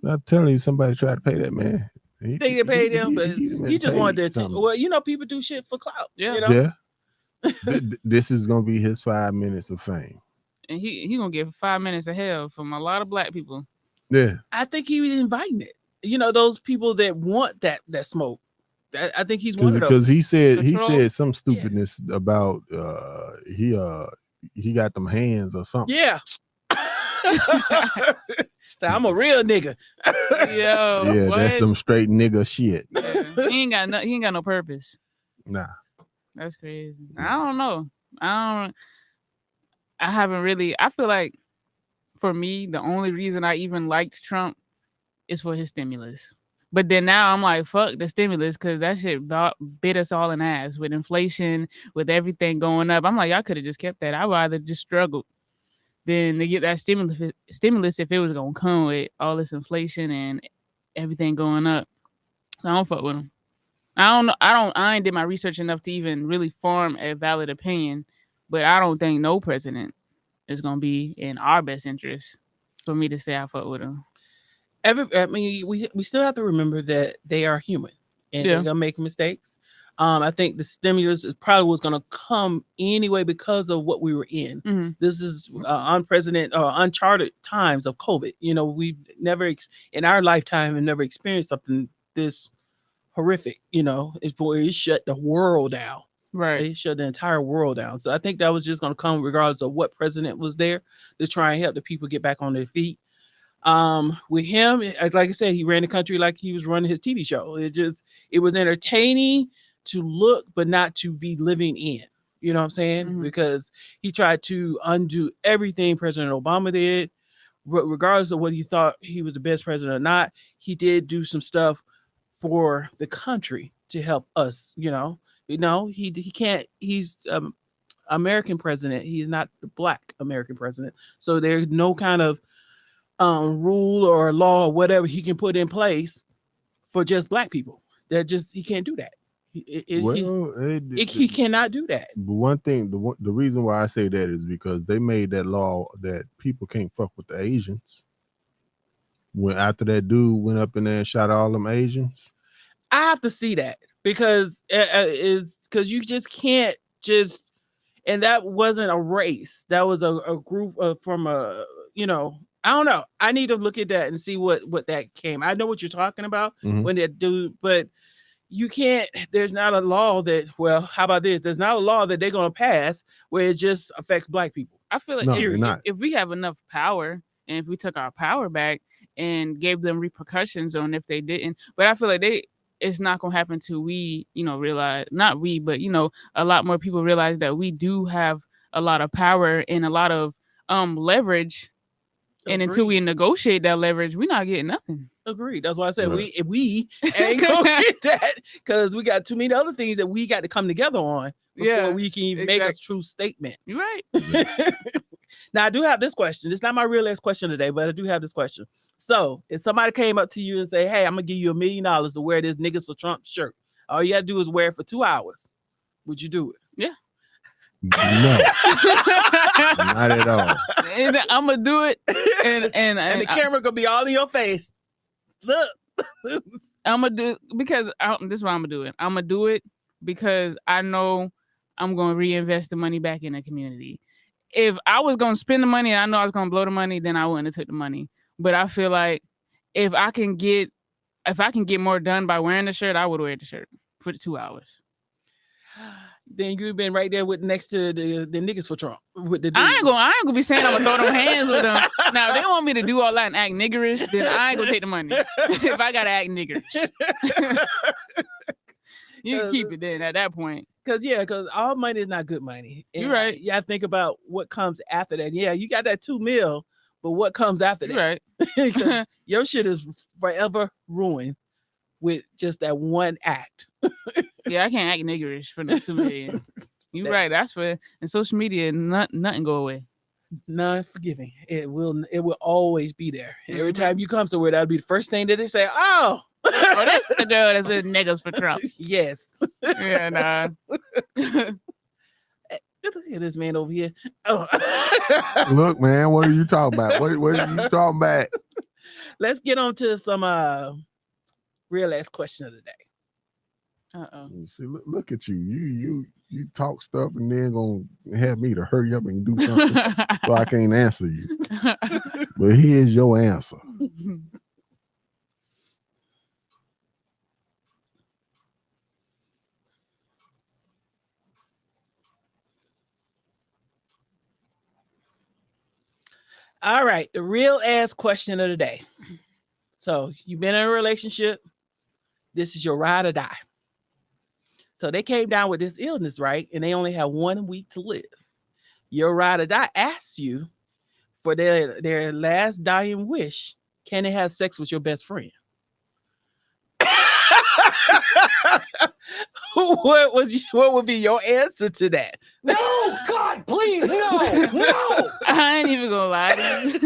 B: I'm telling you, somebody tried to pay that man.
A: They get paid him, but he just wanted their attention. Well, people do shit for clout.
B: Yeah. This is gonna be his 5 minutes of fame.
C: And he gonna get 5 minutes of hell from a lot of black people.
B: Yeah,
A: I think he was inviting it. Those people that want that smoke. I think he's one of those.
B: Because he said some stupidness about he got them hands or something.
A: Yeah. I'm a real nigga.
C: Yo, what?
B: That's some straight nigga shit.
C: Yeah. He ain't got no purpose.
B: Nah,
C: that's crazy. I don't know. I haven't really. I feel like for me, the only reason I even liked Trump is for his stimulus. But then now I'm like, fuck the stimulus, because that shit bit us all in the ass with inflation, with everything going up. I'm like, y'all could have just kept that. I'd rather just struggled than to get that stimulus if it was gonna come with all this inflation and everything going up. So I don't fuck with him. I ain't did my research enough to even really form a valid opinion, but I don't think no president is gonna be in our best interest for me to say I fuck with him.
A: We still have to remember that they are human and they're gonna make mistakes. I think the stimulus is probably was going to come anyway because of what we were in.
C: Mhm.
A: This is unprecedented or uncharted times of COVID. You know, we've never in our lifetime have never experienced something this horrific. You know, it shut the world down.
C: Right.
A: It shut the entire world down. So I think that was just going to come regardless of what president was there to try and help the people get back on their feet. With him, like I said, he ran the country like he was running his TV show. It was entertaining to look, but not to be living in. You know what I'm saying?
C: Mhm.
A: Because he tried to undo everything President Obama did, regardless of whether he thought he was the best president or not. He did do some stuff for the country to help us. He can't. He's American president. He is not the black American president. So there's no kind of rule or law or whatever he can put in place for just black people. He can't do that. He cannot do that.
B: But one thing, the reason why I say that is because they made that law that people can't fuck with the Asians. When after that dude went up in there and shot all them Asians,
A: I have to see that because you just can't just. And that wasn't a race. That was a group from a I don't know. I need to look at that and see what that came. I know what you're talking about when that dude, but you can't. There's not a law that. Well, how about this? There's not a law that they're going to pass where it just affects black people.
C: I feel like if we have enough power and if we took our power back and gave them repercussions on if they didn't, but I feel like it's not going to happen till we, realize, not we, but, a lot more people realize that we do have a lot of power and a lot of leverage. And until we negotiate that leverage, we're not getting nothing.
A: Agreed. That's why I said we ain't gonna get that because we got too many other things that we got to come together on before we can even make a true statement.
C: You're right.
A: Now I do have this question. It's not my real last question today, but I do have this question. So if somebody came up to you and say, "Hey, I'm gonna give you $1 million to wear this niggas for Trump shirt," all you gotta do is wear it for 2 hours. Would you do it?
C: Yeah.
B: No, not at all.
C: And I'm gonna do it, and
A: the camera gonna be all in your face. Look,
C: I'm gonna do because this is why I'm gonna do it. I'm gonna do it because I know I'm gonna reinvest the money back in the community. If I was gonna spend the money and I know I was gonna blow the money, then I wouldn't have took the money. But I feel like if I can get more done by wearing the shirt, I would wear the shirt for the 2 hours.
A: Then you've been right there with next to the niggas for Trump. With the
C: I ain't gonna be saying I'm gonna throw them hands with them. Now, if they want me to do all that and act niggerish, then I ain't gonna take the money. If I gotta act niggerish, you can keep it then at that point.
A: Because all money is not good money. And
C: you're right.
A: You have to think about what comes after that. Yeah, you got that $2 million, but what comes after that?
C: Right.
A: Because your shit is forever ruined with just that one act.
C: Yeah, I can't act niggerish for the $2 million. You're right. That's for in social media. Nothing go away.
A: None forgiving. It will always be there. Every time you come somewhere, that'll be the first thing that they say. Oh,
C: that's the girl that said niggas for Trump.
A: Yes.
C: Yeah, nah.
A: Look at this man over here. Oh.
B: Look, man, what are you talking about? What are you talking about?
A: Let's get on to some real ass question of the day.
B: See, look at you. You talk stuff and then gonna have me to hurry up and do something so I can't answer you. But here's your answer.
A: All right, the real ass question of the day. So you've been in a relationship. This is your ride or die. So they came down with this illness, right? And they only have 1 week to live. Your ride or die asks you for their last dying wish. Can they have sex with your best friend? What would be your answer to that?
D: No, God, please, no.
C: I ain't even gonna lie to you.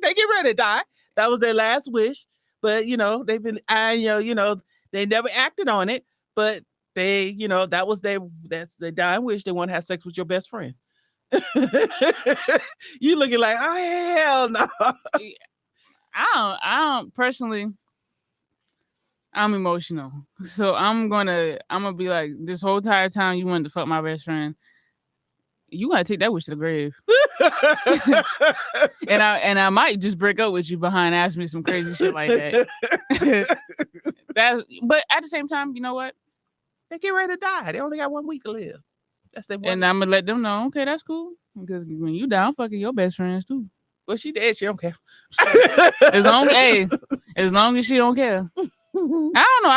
A: They get ready to die. That was their last wish, but they've been, they never acted on it, but they, that's their dying wish. They want to have sex with your best friend. You looking like, oh hell no.
C: I don't personally. I'm emotional. So I'm gonna be like, this whole entire time you wanted to fuck my best friend, you gotta take that wish to the grave. And I might just break up with you behind asking me some crazy shit like that. But at the same time, you know what?
A: They get ready to die. They only got 1 week to live. That's their one.
C: And I'm gonna let them know, okay, that's cool. Because when you die, I'm fucking your best friends too.
A: Well, she dead. She don't care.
C: As long as she don't care. I don't know.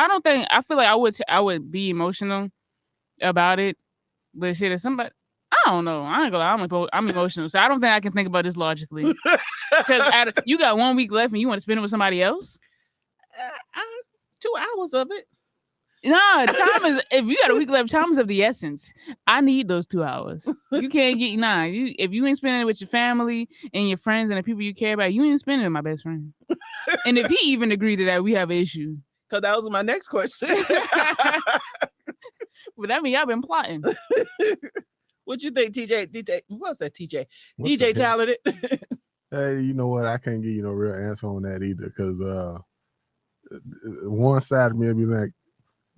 C: I feel like I would be emotional about it. But shit, if somebody, I don't know. I ain't gonna lie, I'm emotional. So I don't think I can think about this logically. Because you got 1 week left and you want to spend it with somebody else?
A: 2 hours of it.
C: Nah, time is, if you got a week left, time is of the essence. I need those 2 hours. You can't get, if you ain't spending it with your family and your friends and the people you care about, you ain't spending it with my best friend. And if he even agreed to that, we have an issue.
A: Because that was my next question.
C: But that means y'all been plotting.
A: What you think, TJ? What was that, TJ?
B: What
A: DJ Talented.
B: Hey, you know what? I can't give you no real answer on that either, because one side of me will be like,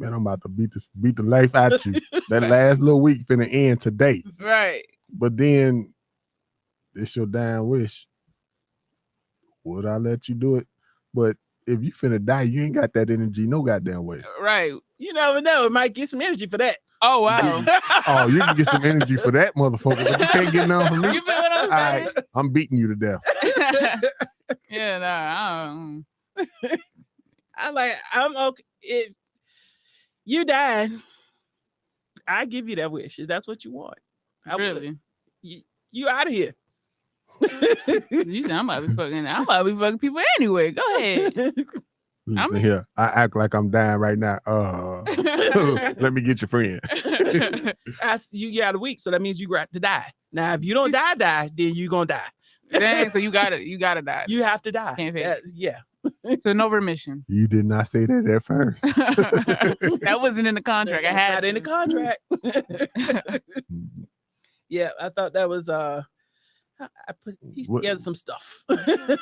B: man, I'm about to beat the life out you. That last little week finna end today.
C: Right.
B: But then it's your damn wish. Would I let you do it? But if you finna die, you ain't got that energy no goddamn way.
C: Right.
A: You never know. It might get some energy for that.
C: Oh, wow.
B: Oh, you can get some energy for that motherfucker, but you can't get none from me.
C: You feel what I'm saying?
B: All right, I'm beating you to death.
C: Yeah, nah.
A: I'm okay. If you died, I give you that wish. If that's what you want.
C: Really?
A: You out of here.
C: You said I'm about to be fucking people anyway. Go ahead.
B: Listen here, I act like I'm dying right now. Let me get your friend.
A: You got a week, so that means you got to die. Now, if you don't die, then you gonna die.
C: Dang, so you gotta die.
A: You have to die.
C: Can't fake.
A: Yeah.
C: So no remission.
B: You did not say that at first.
C: That wasn't in the contract. I had
A: not in the contract. Yeah, I thought that was I put piece together some stuff.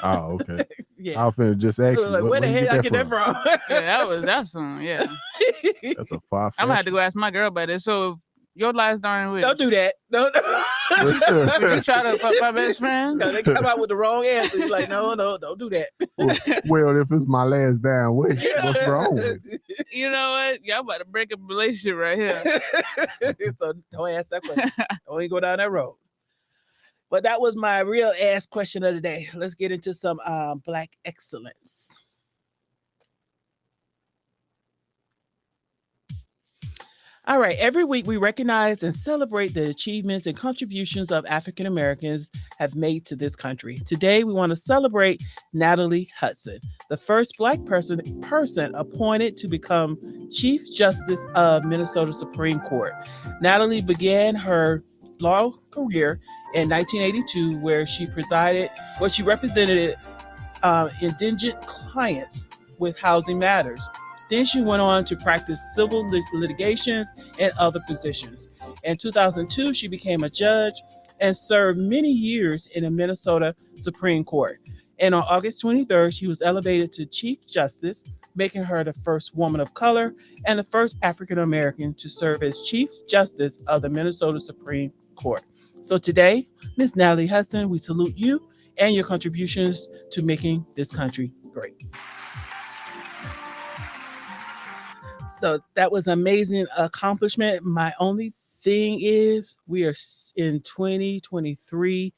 B: Oh, okay.
A: Yeah.
B: I was finna just ask you.
A: Like, where the hell I get that from?
C: Yeah, that's some. Yeah.
B: That's a far.
C: I'm gonna have to go ask my girl about it. So your last darn wish.
A: Don't do that. Don't.
C: Would you try to fuck my best friend?
A: No, they come out with the wrong answer. You're like, no, don't do that.
B: Well, if it's my last damn wish, what's wrong with it?
C: You know what? Y'all about to break up a relationship right here.
A: So don't ask that question. Don't even go down that road. But that was my real ass question of the day. Let's get into some Black excellence. All right. Every week we recognize and celebrate the achievements and contributions of African Americans have made to this country. Today we want to celebrate Natalie Hudson, the first Black person appointed to become Chief Justice of Minnesota Supreme Court. Natalie began her law career in 1982, where she represented indigent clients with housing matters. Then she went on to practice civil litigations and other positions. In 2002, she became a judge and served many years in the Minnesota Supreme Court. And on August 23rd, she was elevated to Chief Justice, making her the first woman of color and the first African American to serve as Chief Justice of the Minnesota Supreme Court. So today, Ms. Natalie Hudson, we salute you and your contributions to making this country great. So that was an amazing accomplishment. My only thing is we are in 2023,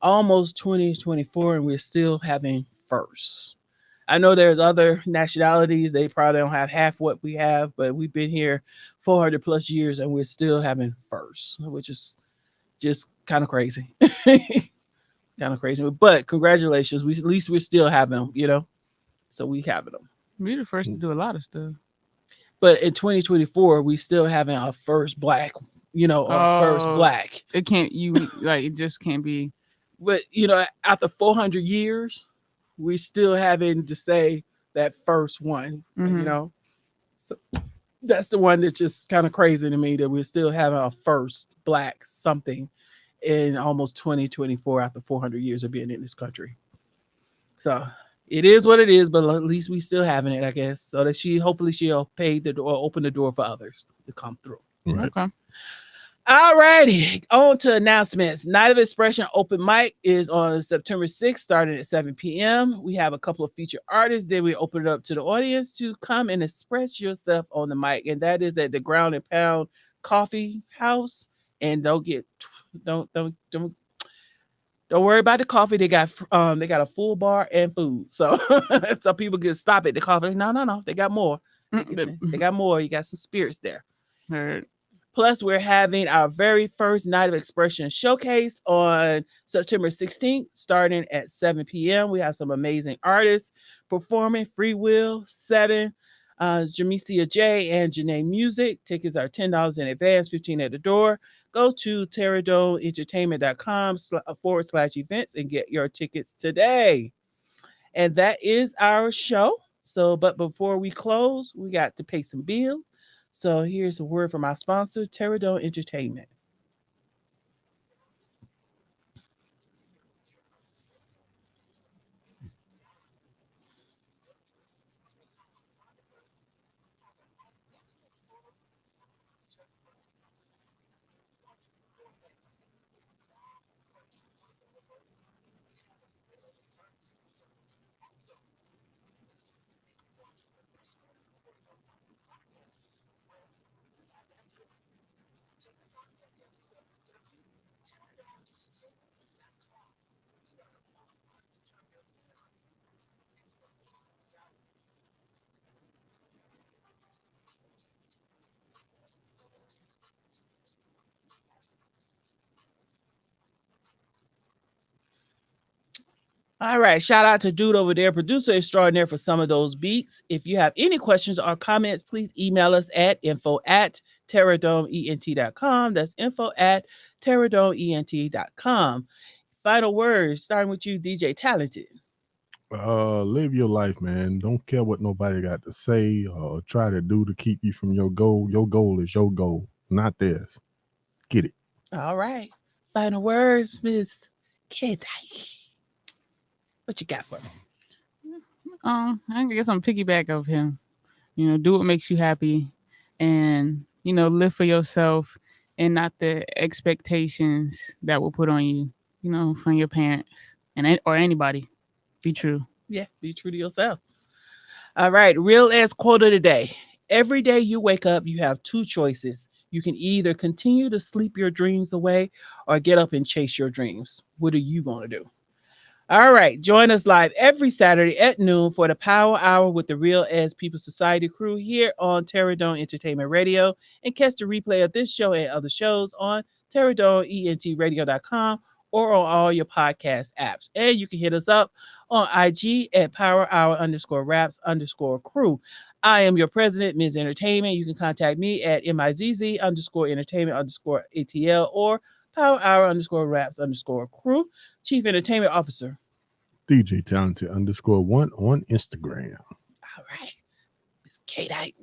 A: almost 2024, and we're still having firsts. I know there's other nationalities. They probably don't have half what we have, but we've been here 400 plus years and we're still having firsts, which is just kind of crazy. Kind of crazy. But congratulations. At least we're still having them, So we having them.
C: We're the first to do a lot of stuff.
A: But in 2024, we still having our first Black, first Black.
C: It can't, it just can't be.
A: But, after 400 years, we still having to say that first one, So that's the one that's just kind of crazy to me that we're still having our first Black something in almost 2024 after 400 years of being in this country. So It is what it is, but at least we still having it, I guess. So that hopefully she'll pay the door, open the door for others to come through.
B: Right.
C: Okay.
A: All righty, on to announcements. Night of Expression open mic is on September 6th, starting at 7 p.m. We have a couple of featured artists. Then we open it up to the audience to come and express yourself on the mic, and that is at the Ground and Pound Coffee House. And don't don't worry about the coffee. They got a full bar and food, so so people can stop at the coffee. No, they got more. They got more. You got some spirits there.
C: Heard.
A: Plus, we're having our very first Night of Expression showcase on September 16th, starting at 7 p.m. We have some amazing artists performing: Free Will, Seven, Jamesia J, and Janae Music. Tickets are $10 in advance, $15 at the door. Go to terradomeentertainment.com/events and get your tickets today. And that is our show. So, but before we close, we got to pay some bills. So here's a word from our sponsor, Terradome Entertainment. All right. Shout out to Dude over there, producer extraordinaire for some of those beats. If you have any questions or comments, please email us at info@terradomeent.com. That's info@terradomeent.com. Final words, starting with you, DJ Talented.
B: Live your life, man. Don't care what nobody got to say or try to do to keep you from your goal. Your goal is your goal, not theirs. Get it.
A: All right. Final words, Miss KDike. What you got for me?
C: I guess I'm piggyback of him. Do what makes you happy, and live for yourself, and not the expectations that will put on you. From your parents or anybody. Be true.
A: Yeah, be true to yourself. All right. Real ass quote of the day. Every day you wake up, you have two choices. You can either continue to sleep your dreams away or get up and chase your dreams. What are you going to do? All right. Join us live every Saturday at noon for the Power Hour with the Real As People Society crew here on Terradome Entertainment Radio. And catch the replay of this show and other shows on terradomeentradio.com or on all your podcast apps. And you can hit us up on IG at Power Hour _raps _crew. I am your president, Ms. Entertainment. You can contact me at MIZZ _entertainment _ATL or Power Hour _raps _crew. Chief Entertainment Officer.
B: DJ Talented _1 on Instagram.
A: All right. Miss KDike,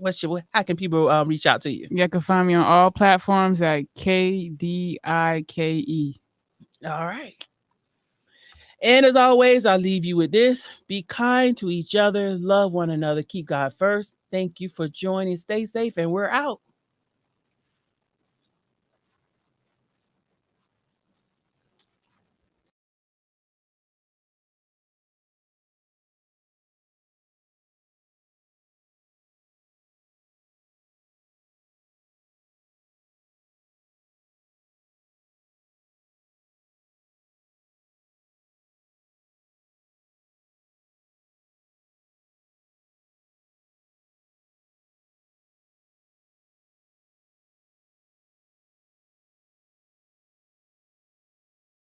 A: how can people reach out to you?
C: You can find me on all platforms at KDike.
A: All right. And as always, I'll leave you with this. Be kind to each other, love one another, keep God first. Thank you for joining. Stay safe, and we're out.